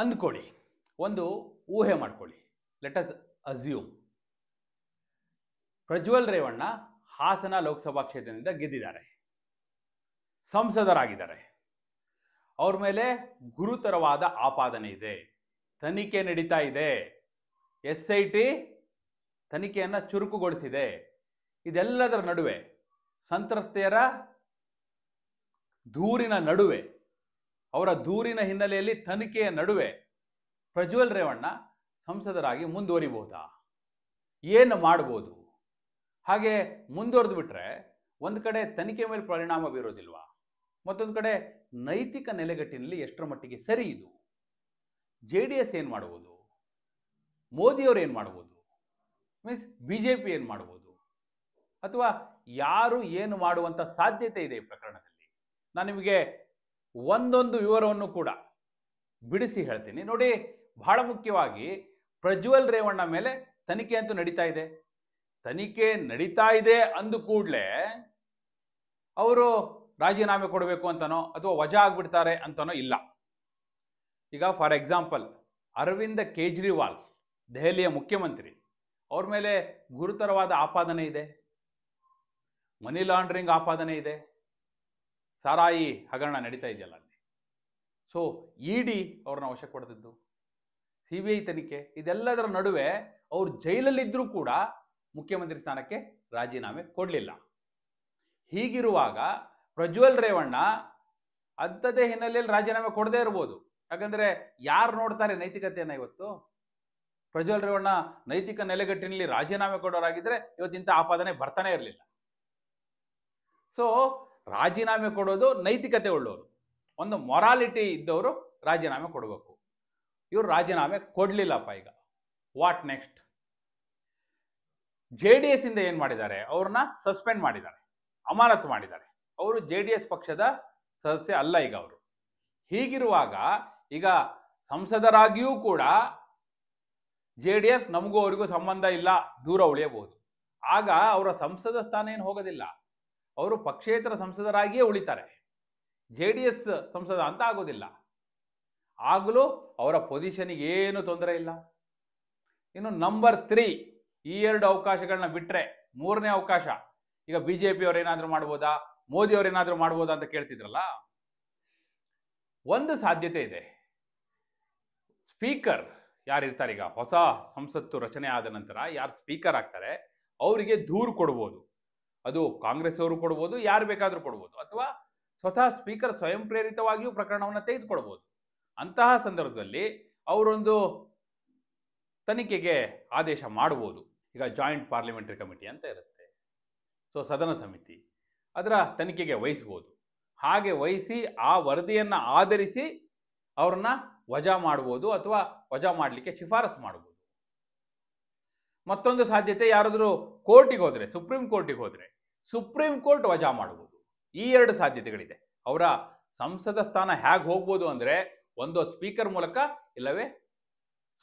ಅಂದ್ಕೊಳ್ಳಿ, ಒಂದು ಊಹೆ ಮಾಡ್ಕೊಳ್ಳಿ. Let us assume Prajwal Revanna Hassan Lok Sabha ಕ್ಷೇತ್ರದಿಂದ ಗೆದ್ದಿದ್ದಾರೆ, ಸಂಸದರಾಗಿದ್ದಾರೆ. ಅವ್ರ ಮೇಲೆ ಗುರುತರವಾದ ಆಪಾದನೆ ಇದೆ, ತನಿಖೆ ನಡೀತಾ ಇದೆ, SIT ತನಿಖೆಯನ್ನು ಚುರುಕುಗೊಳಿಸಿದೆ. ಇದೆಲ್ಲದರ ನಡುವೆ, ಸಂತ್ರಸ್ತೆಯರ ದೂರಿನ ನಡುವೆ, ಅವರ ದೂರಿನ ಹಿನ್ನೆಲೆಯಲ್ಲಿ ತನಿಖೆಯ ನಡುವೆ ಪ್ರಜ್ವಲ್ ರೇವಣ್ಣ ಸಂಸದರಾಗಿ ಮುಂದುವರಿಬಹುದಾ? ಏನು ಮಾಡ್ಬೋದು? ಹಾಗೆ ಮುಂದುವರೆದು ಬಿಟ್ರೆ ಒಂದು ಕಡೆ ತನಿಖೆ ಮೇಲೆ ಪರಿಣಾಮ ಬೀರೋದಿಲ್ವಾ? ಮತ್ತೊಂದು ಕಡೆ ನೈತಿಕ ನೆಲೆಗಟ್ಟಿನಲ್ಲಿ ಎಷ್ಟರ ಮಟ್ಟಿಗೆ ಸರಿ ಇದು? JDS ಏನು ಮಾಡ್ಬೋದು? ಮೋದಿಯವರು ಏನು ಮಾಡ್ಬೋದು? ಮೀನ್ಸ್ BJP ಏನು ಮಾಡ್ಬೋದು? ಅಥವಾ ಯಾರು ಏನು ಮಾಡುವಂಥ ಸಾಧ್ಯತೆ ಇದೆ ಈ ಪ್ರಕರಣದಲ್ಲಿ? ನಾನು ನಿಮಗೆ ಒಂದೊಂದು ವಿವರವನ್ನು ಕೂಡ ಬಿಡಿಸಿ ಹೇಳ್ತೀನಿ ನೋಡಿ. ಬಹಳ ಮುಖ್ಯವಾಗಿ ಪ್ರಜ್ವಲ್ ರೇವಣ್ಣ ಮೇಲೆ ತನಿಖೆ ಅಂತೂ ನಡೀತಾ ಇದೆ. ತನಿಖೆ ನಡೀತಾ ಇದೆ ಅಂದ ಕೂಡಲೇ ಅವರು ರಾಜೀನಾಮೆ ಕೊಡಬೇಕು ಅಂತನೋ ಅಥವಾ ವಜಾ ಆಗ್ಬಿಡ್ತಾರೆ ಅಂತನೋ ಇಲ್ಲ. ಈಗ ಫಾರ್ ಎಕ್ಸಾಂಪಲ್ ಅರವಿಂದ ಕೇಜ್ರಿವಾಲ್, ದೆಹಲಿಯ ಮುಖ್ಯಮಂತ್ರಿ, ಅವ್ರ ಮೇಲೆ ಗುರುತರವಾದ ಆಪಾದನೆ ಇದೆ, ಮನಿ ಲಾಂಡ್ರಿಂಗ್ ಆಪಾದನೆ ಇದೆ, ಸಾರಾಯಿ ಹಗರಣ ನಡೀತಾ ಇದೆಯಲ್ಲ ಅಲ್ಲಿ. ಸೊ ED ಅವ್ರನ್ನ ವಶಕ್ಕೆ ಪಡೆದಿದ್ದು, CBI ತನಿಖೆ, ಇದೆಲ್ಲದರ ನಡುವೆ ಅವ್ರು ಜೈಲಲ್ಲಿದ್ದರೂ ಕೂಡ ಮುಖ್ಯಮಂತ್ರಿ ಸ್ಥಾನಕ್ಕೆ ರಾಜೀನಾಮೆ ಕೊಡಲಿಲ್ಲ. ಹೀಗಿರುವಾಗ ಪ್ರಜ್ವಲ್ ರೇವಣ್ಣ ಅಂಥದ್ದೇ ಹಿನ್ನೆಲೆಯಲ್ಲಿ ರಾಜೀನಾಮೆ ಕೊಡದೇ ಇರ್ಬೋದು. ಯಾಕಂದರೆ ಯಾರು ನೋಡ್ತಾರೆ ನೈತಿಕತೆಯನ್ನು ಇವತ್ತು? ಪ್ರಜ್ವಲ್ ರೇವಣ್ಣ ನೈತಿಕ ನೆಲೆಗಟ್ಟಿನಲ್ಲಿ ರಾಜೀನಾಮೆ ಕೊಡೋರಾಗಿದ್ದರೆ ಇವತ್ತಿಂಥ ಆಪಾದನೆ ಬರ್ತಾನೆ ಇರಲಿಲ್ಲ. ಸೊ ರಾಜೀನಾಮೆ ಕೊಡೋದು ನೈತಿಕತೆ ಉಳ್ಳವರು, ಒಂದು ಮೊರಾಲಿಟಿ ಇದ್ದವರು ರಾಜೀನಾಮೆ ಕೊಡಬೇಕು. ಇವರು ರಾಜೀನಾಮೆ ಕೊಡಲಿಲ್ಲಪ್ಪ. ಈಗ ವಾಟ್ ನೆಕ್ಸ್ಟ್? JDS ಇಂದ ಏನು ಮಾಡಿದ್ದಾರೆ? ಅವ್ರನ್ನ ಸಸ್ಪೆಂಡ್ ಮಾಡಿದ್ದಾರೆ, ಅಮಾನತು ಮಾಡಿದ್ದಾರೆ. ಅವರು JDS ಪಕ್ಷದ ಸದಸ್ಯ ಅಲ್ಲ ಈಗ ಅವರು. ಹೀಗಿರುವಾಗ ಈಗ ಸಂಸದರಾಗಿಯೂ ಕೂಡ JDS ನಮಗೂ ಅವರಿಗೂ ಸಂಬಂಧ ಇಲ್ಲ, ದೂರ ಉಳಿಯಬಹುದು. ಆಗ ಅವರ ಸಂಸದ ಸ್ಥಾನ ಏನು ಹೋಗೋದಿಲ್ಲ, ಅವರು ಪಕ್ಷೇತರ ಸಂಸದರಾಗಿಯೇ ಉಳಿತಾರೆ. JDS ಸಂಸದ ಅಂತ ಆಗೋದಿಲ್ಲ. ಆಗಲೂ ಅವರ ಪೊಸಿಷನ್ಗೆ ಏನು ತೊಂದರೆ ಇಲ್ಲ. ಇನ್ನು ನಂಬರ್ 3, ಈ 2 ಅವಕಾಶಗಳನ್ನ ಬಿಟ್ಟರೆ ಮೂರನೇ ಅವಕಾಶ, ಈಗ BJP ಅವ್ರು ಏನಾದರೂ ಮಾಡ್ಬೋದಾ, ಮೋದಿ ಅವ್ರು ಏನಾದರೂ ಮಾಡ್ಬೋದಾ ಅಂತ ಕೇಳ್ತಿದ್ರಲ್ಲ, ಒಂದು ಸಾಧ್ಯತೆ ಇದೆ. ಸ್ಪೀಕರ್ ಯಾರಿರ್ತಾರೆ, ಈಗ ಹೊಸ ಸಂಸತ್ತು ರಚನೆ ಆದ ನಂತರ ಯಾರು ಸ್ಪೀಕರ್ ಆಗ್ತಾರೆ ಅವರಿಗೆ ದೂರು ಕೊಡ್ಬೋದು. ಅದು ಕಾಂಗ್ರೆಸ್ ಅವರು ಕೊಡ್ಬೋದು, ಯಾರು ಬೇಕಾದರೂ ಕೊಡ್ಬೋದು, ಅಥವಾ ಸ್ವತಃ ಸ್ಪೀಕರ್ ಸ್ವಯಂ ಪ್ರೇರಿತವಾಗಿಯೂ ಪ್ರಕರಣವನ್ನು ತೆಗೆದುಕೊಳ್ಬೋದು. ಅಂತಹ ಸಂದರ್ಭದಲ್ಲಿ ಅವರೊಂದು ತನಿಖೆಗೆ ಆದೇಶ ಮಾಡಬಹುದು. ಈಗ ಜಾಯಿಂಟ್ ಪಾರ್ಲಿಮೆಂಟರಿ ಕಮಿಟಿ ಅಂತ ಇರುತ್ತೆ, ಸೊ ಸದನ ಸಮಿತಿ, ಅದರ ತನಿಖೆಗೆ ವಹಿಸ್ಬೋದು. ಹಾಗೆ ವಹಿಸಿ ಆ ವರದಿಯನ್ನು ಆಧರಿಸಿ ಅವ್ರನ್ನ ವಜಾ ಮಾಡ್ಬೋದು ಅಥವಾ ವಜಾ ಮಾಡಲಿಕ್ಕೆ ಶಿಫಾರಸು ಮಾಡ್ಬೋದು. ಮತ್ತೊಂದು ಸಾಧ್ಯತೆ, ಯಾರಾದರೂ ಕೋರ್ಟಿಗೆ ಹೋದರೆ, ಸುಪ್ರೀಂ ಕೋರ್ಟಿಗೆ ಹೋದರೆ ಸುಪ್ರೀಂ ಕೋರ್ಟ್ ವಜಾ ಮಾಡ್ಬೋದು. ಈ 2 ಸಾಧ್ಯತೆಗಳಿದೆ. ಅವರ ಸಂಸದ ಸ್ಥಾನ ಹೇಗೆ ಹೋಗ್ಬೋದು ಅಂದರೆ ಒಂದು ಸ್ಪೀಕರ್ ಮೂಲಕ, ಇಲ್ಲವೇ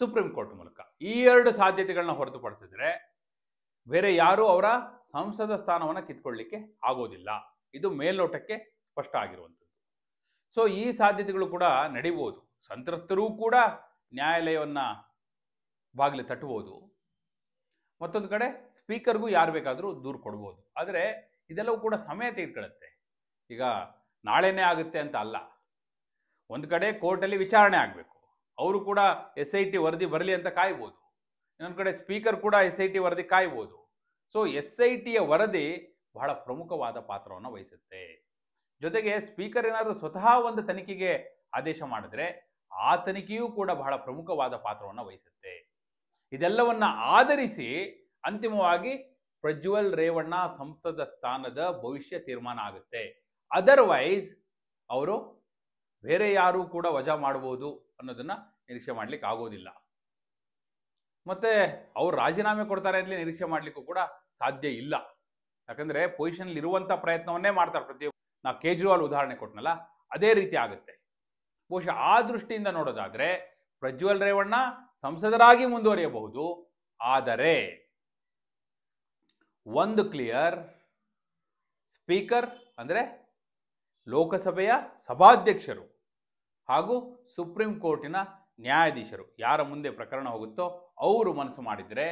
ಸುಪ್ರೀಂ ಕೋರ್ಟ್ ಮೂಲಕ. ಈ 2 ಸಾಧ್ಯತೆಗಳನ್ನ ಹೊರತುಪಡಿಸಿದ್ರೆ ಬೇರೆ ಯಾರೂ ಅವರ ಸಂಸದ ಸ್ಥಾನವನ್ನು ಕಿತ್ಕೊಳ್ಳಿಕ್ಕೆ ಆಗೋದಿಲ್ಲ. ಇದು ಮೇಲ್ನೋಟಕ್ಕೆ ಸ್ಪಷ್ಟ ಆಗಿರುವಂಥದ್ದು. ಸೊ ಈ ಸಾಧ್ಯತೆಗಳು ಕೂಡ ನಡೀಬೋದು. ಸಂತ್ರಸ್ತರೂ ಕೂಡ ನ್ಯಾಯಾಲಯವನ್ನ ಬಾಗಿಲು ತಟ್ಟಬಹುದು. ಮತ್ತೊಂದು ಕಡೆ ಸ್ಪೀಕರ್ಗೂ ಯಾರು ಬೇಕಾದರೂ ದೂರು ಕೊಡ್ಬೋದು. ಆದರೆ ಇದೆಲ್ಲವೂ ಕೂಡ ಸಮಯ ತೆಗೆದುಕೊಳ್ಳುತ್ತೆ. ಈಗ ನಾಳೆನೇ ಆಗುತ್ತೆ ಅಂತ ಅಲ್ಲ. ಒಂದು ಕಡೆ ಕೋರ್ಟಲ್ಲಿ ವಿಚಾರಣೆ ಆಗಬೇಕು, ಅವರು ಕೂಡ SIT ವರದಿ ಬರಲಿ ಅಂತ ಕಾಯ್ಬೋದು. ಇನ್ನೊಂದು ಕಡೆ ಸ್ಪೀಕರ್ ಕೂಡ SIT ವರದಿ ಕಾಯ್ಬೋದು. ಸೊ SITಯ ವರದಿ ಬಹಳ ಪ್ರಮುಖವಾದ ಪಾತ್ರವನ್ನು ವಹಿಸುತ್ತೆ. ಜೊತೆಗೆ ಸ್ಪೀಕರ್ ಏನಾದರೂ ಸ್ವತಃ ಒಂದು ತನಿಖೆಗೆ ಆದೇಶ ಮಾಡಿದ್ರೆ ಆ ತನಿಖೆಯೂ ಕೂಡ ಬಹಳ ಪ್ರಮುಖವಾದ ಪಾತ್ರವನ್ನು ವಹಿಸುತ್ತೆ. ಇದೆಲ್ಲವನ್ನ ಆಧರಿಸಿ ಅಂತಿಮವಾಗಿ ಪ್ರಜ್ವಲ್ ರೇವಣ್ಣ ಸಂಸದ ಸ್ಥಾನದ ಭವಿಷ್ಯ ತೀರ್ಮಾನ ಆಗುತ್ತೆ. ಅದರ್ವೈಸ್ ಅವರು ಬೇರೆ ಯಾರೂ ಕೂಡ ವಜಾ ಮಾಡಬಹುದು ಅನ್ನೋದನ್ನ ನಿರೀಕ್ಷೆ ಮಾಡ್ಲಿಕ್ಕೆ ಆಗೋದಿಲ್ಲ. ಮತ್ತೆ ಅವ್ರು ರಾಜೀನಾಮೆ ಕೊಡ್ತಾರೆ ಅಂತ ನಿರೀಕ್ಷೆ ಮಾಡ್ಲಿಕ್ಕೂ ಕೂಡ ಸಾಧ್ಯ ಇಲ್ಲ. ಯಾಕಂದ್ರೆ ಪೊಸಿಷನ್ ಇರುವಂತ ಪ್ರಯತ್ನವನ್ನೇ ಮಾಡ್ತಾರೆ ಪ್ರತಿಯೊಬ್ಬರು. ನಾ ಕೇಜ್ರಿವಾಲ್ ಉದಾಹರಣೆ ಕೊಟ್ಟನಲ್ಲ, ಅದೇ ರೀತಿ ಆಗುತ್ತೆ. ಬಹುಶಃ ಆ ದೃಷ್ಟಿಯಿಂದ ನೋಡೋದಾದ್ರೆ ಪ್ರಜ್ವಲ್ ರೇವಣ್ಣ ಸಂಸದರಾಗಿ ಮುಂದುವರಿಯಬಹುದು. ಆದರೆ ಒಂದು ಕ್ಲಿಯರ್, ಸ್ಪೀಕರ್ ಅಂದ್ರೆ ಲೋಕಸಭೆಯ ಸಭಾಧ್ಯಕ್ಷರು ಹಾಗೂ ಸುಪ್ರೀಂ ಕೋರ್ಟಿನ ನ್ಯಾಯಾಧೀಶರು ಯಾರ ಮುಂದೆ ಪ್ರಕರಣ ಹೋಗುತ್ತೋ ಅವರು ಮನಸ್ಸು ಮಾಡಿದರೆ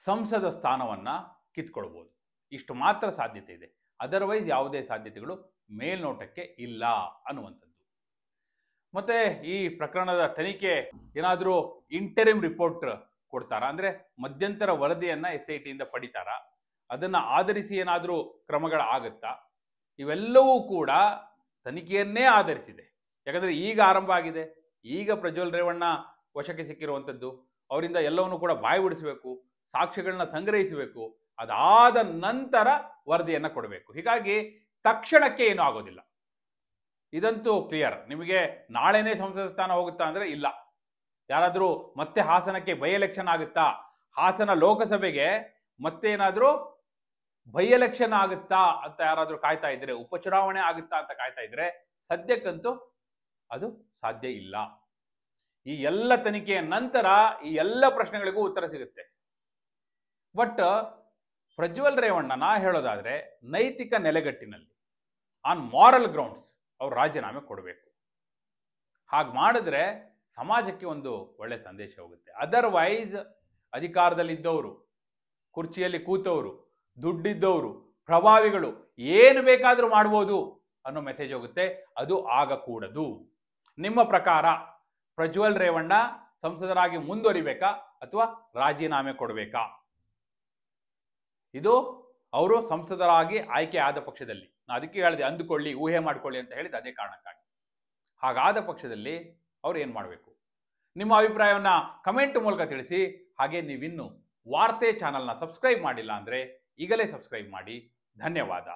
ಸಂಸದ ಸ್ಥಾನವನ್ನು ಕಿತ್ಕೊಳ್ಬೋದು. ಇಷ್ಟು ಮಾತ್ರ ಸಾಧ್ಯತೆ ಇದೆ, ಅದರ್ವೈಸ್ ಯಾವುದೇ ಸಾಧ್ಯತೆಗಳು ಮೇಲ್ನೋಟಕ್ಕೆ ಇಲ್ಲ ಅನ್ನುವಂಥದ್ದು. ಮತ್ತೆ ಈ ಪ್ರಕರಣದ ತನಿಖೆ ಏನಾದರೂ ಇಂಟರಿಮ್ ರಿಪೋರ್ಟ್ ಕೊಡ್ತಾರಾ, ಅಂದರೆ ಮಧ್ಯಂತರ ವರದಿಯನ್ನು SIT ಇಂದ ಪಡಿತಾರಾ, ಅದನ್ನು ಆಧರಿಸಿ ಏನಾದರೂ ಕ್ರಮಗಳಾಗುತ್ತಾ? ಇವೆಲ್ಲವೂ ಕೂಡ ತನಿಖೆಯನ್ನೇ ಆಧರಿಸಿದೆ. ಯಾಕಂದರೆ ಈಗ ಆರಂಭ ಆಗಿದೆ, ಈಗ ಪ್ರಜ್ವಲ್ ರೇವಣ್ಣ ವಶಕ್ಕೆ ಸಿಕ್ಕಿರುವಂಥದ್ದು. ಅವರಿಂದ ಎಲ್ಲವನ್ನೂ ಕೂಡ ಬಾಯಿ ಬಿಡಿಸಬೇಕು, ಸಾಕ್ಷ್ಯಗಳನ್ನ ಸಂಗ್ರಹಿಸಬೇಕು, ಅದಾದ ನಂತರ ವರದಿಯನ್ನು ಕೊಡಬೇಕು. ಹೀಗಾಗಿ ತಕ್ಷಣಕ್ಕೆ ಏನೂ ಆಗೋದಿಲ್ಲ, ಇದಂತೂ ಕ್ಲಿಯರ್. ನಿಮಗೆ ನಾಳೆನೇ ಸಂಸದ ಸ್ಥಾನ ಹೋಗುತ್ತಾ ಅಂದರೆ ಇಲ್ಲ. ಯಾರಾದರೂ ಮತ್ತೆ ಹಾಸನಕ್ಕೆ ಬೈ ಎಲೆಕ್ಷನ್ ಆಗುತ್ತಾ, ಹಾಸನ ಲೋಕಸಭೆಗೆ ಮತ್ತೆ ಏನಾದರೂ ಬೈ ಎಲೆಕ್ಷನ್ ಆಗುತ್ತಾ ಅಂತ ಯಾರಾದರೂ ಕಾಯ್ತಾ ಇದ್ರೆ, ಉಪಚುನಾವಣೆ ಆಗುತ್ತಾ ಅಂತ ಕಾಯ್ತಾ ಇದ್ರೆ, ಸದ್ಯಕ್ಕಂತೂ ಅದು ಸಾಧ್ಯ ಇಲ್ಲ. ಈ ಎಲ್ಲ ತನಿಖೆಯ ನಂತರ ಈ ಎಲ್ಲ ಪ್ರಶ್ನೆಗಳಿಗೂ ಉತ್ತರ ಸಿಗುತ್ತೆ. ಬಟ್ ಪ್ರಜ್ವಲ್ ರೇವಣ್ಣನ ಹೇಳೋದಾದ್ರೆ ನೈತಿಕ ನೆಲೆಗಟ್ಟಿನಲ್ಲಿ, ಆನ್ ಮಾರಲ್ ಗ್ರೌಂಡ್ಸ್ ಅವ್ರು ರಾಜೀನಾಮೆ ಕೊಡಬೇಕು. ಹಾಗೆ ಮಾಡಿದ್ರೆ ಸಮಾಜಕ್ಕೆ ಒಂದು ಒಳ್ಳೆ ಸಂದೇಶ ಹೋಗುತ್ತೆ. ಅದರ್ವೈಸ್ ಅಧಿಕಾರದಲ್ಲಿದ್ದವರು, ಕುರ್ಚಿಯಲ್ಲಿ ಕೂತವರು, ದುಡ್ಡಿದ್ದವರು, ಪ್ರಭಾವಿಗಳು ಏನು ಬೇಕಾದರೂ ಮಾಡ್ಬೋದು ಅನ್ನೋ ಮೆಸೇಜ್ ಹೋಗುತ್ತೆ. ಅದು ಆಗಕೂಡದು. ನಿಮ್ಮ ಪ್ರಕಾರ ಪ್ರಜ್ವಲ್ ರೇವಣ್ಣ ಸಂಸದರಾಗಿ ಮುಂದುವರಿಬೇಕಾ ಅಥವಾ ರಾಜೀನಾಮೆ ಕೊಡಬೇಕಾ? ಇದು ಅವರು ಸಂಸದರಾಗಿ ಆಯ್ಕೆ ಆದ ಪಕ್ಷದಲ್ಲಿ, ನಾನು ಅದಕ್ಕೆ ಹೇಳಿದೆ ಅಂದುಕೊಳ್ಳಿ, ಊಹೆ ಮಾಡಿಕೊಳ್ಳಿ ಅಂತ ಹೇಳಿದ ಅದೇ ಕಾರಣಕ್ಕಾಗಿ. ಹಾಗಾದ ಪಕ್ಷದಲ್ಲಿ ಅವ್ರು ಏನು ಮಾಡಬೇಕು? ನಿಮ್ಮ ಅಭಿಪ್ರಾಯವನ್ನು ಕಮೆಂಟ್ ಮೂಲಕ ತಿಳಿಸಿ. ಹಾಗೆ ನೀವಿನ್ನು ವಾರ್ತೆ ಚಾನಲ್ನ ಸಬ್ಸ್ಕ್ರೈಬ್ ಮಾಡಿಲ್ಲ ಅಂದರೆ ಈಗಲೇ ಸಬ್ಸ್ಕ್ರೈಬ್ ಮಾಡಿ. ಧನ್ಯವಾದ.